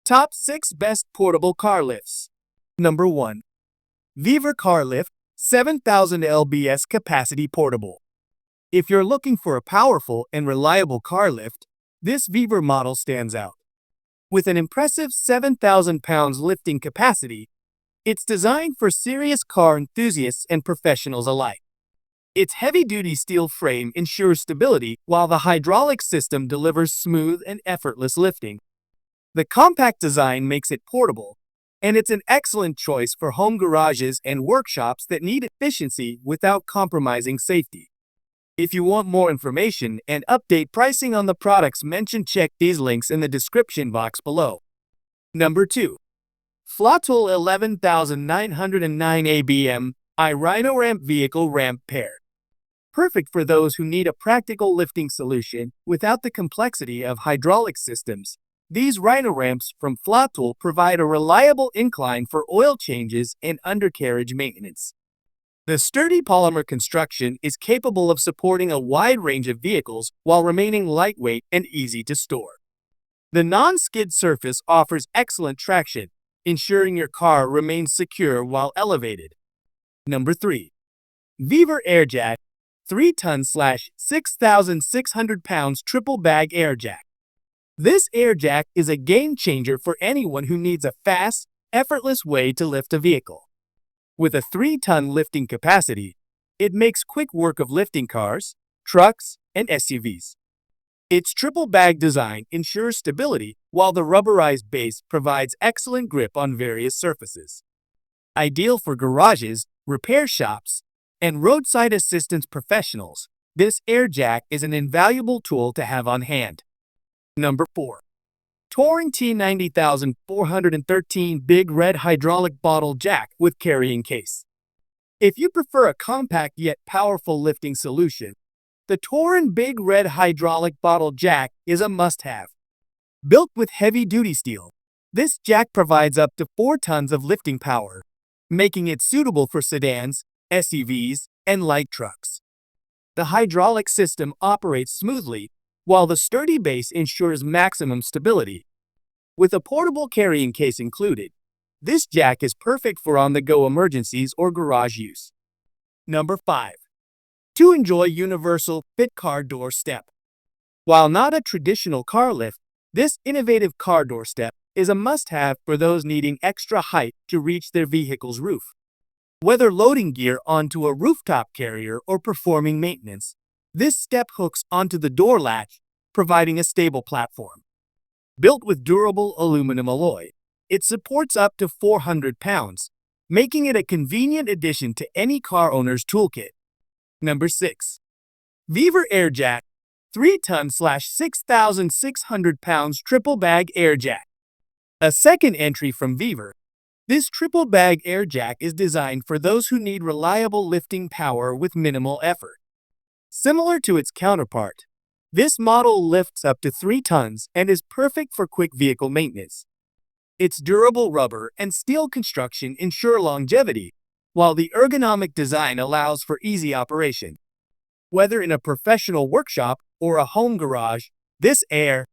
Top 6 Best Portable Car Lifts. Number 1. Viver Car Lift 7000 lbs Capacity Portable. If you're looking for a powerful and reliable car lift, this Viver model stands out. With an impressive 7,000 pounds lifting capacity, it's designed for serious car enthusiasts and professionals alike. Its heavy-duty steel frame ensures stability while the hydraulic system delivers smooth and effortless lifting. The compact design makes it portable, and it's an excellent choice for home garages and workshops that need efficiency without compromising safety. If you want more information and update pricing on the products mentioned, check these links in the description box below. Number 2. Flatool 11909 ABM Rhino Ramp Vehicle Ramp Pair. Perfect for those who need a practical lifting solution without the complexity of hydraulic systems. These Rhino ramps from Flatool provide a reliable incline for oil changes and undercarriage maintenance. The sturdy polymer construction is capable of supporting a wide range of vehicles while remaining lightweight and easy to store. The non-skid surface offers excellent traction, ensuring your car remains secure while elevated. Number 3. Viver AirJack 3-ton/6,600 pounds triple bag air jack. This air jack is a game changer for anyone who needs a fast, effortless way to lift a vehicle. With a 3-ton lifting capacity, it makes quick work of lifting cars, trucks, and SUVs. Its triple bag design ensures stability, while the rubberized base provides excellent grip on various surfaces. Ideal for garages, repair shops, and roadside assistance professionals, this air jack is an invaluable tool to have on hand. Number 4. Touring T90413 Big Red Hydraulic Bottle Jack with Carrying Case. If you prefer a compact yet powerful lifting solution, the Touring Big Red Hydraulic Bottle Jack is a must-have. Built with heavy-duty steel, this jack provides up to 4 tons of lifting power, making it suitable for sedans, SUVs, and light trucks. The hydraulic system operates smoothly, while the sturdy base ensures maximum stability. With a portable carrying case included, this jack is perfect for on-the-go emergencies or garage use. Number 5. To enjoy universal fit car door step. While not a traditional car lift, this innovative car door step is a must-have for those needing extra height to reach their vehicle's roof. Whether loading gear onto a rooftop carrier or performing maintenance, this step hooks onto the door latch, providing a stable platform. Built with durable aluminum alloy, it supports up to 400 pounds, making it a convenient addition to any car owner's toolkit. Number 6. Viver AirJack 3-ton/6,600 pounds triple bag air jack. A second entry from Viver, this triple bag air jack is designed for those who need reliable lifting power with minimal effort. Similar to its counterpart, this model lifts up to 3 tons and is perfect for quick vehicle maintenance. Its durable rubber and steel construction ensure longevity, while the ergonomic design allows for easy operation. Whether in a professional workshop or a home garage, this air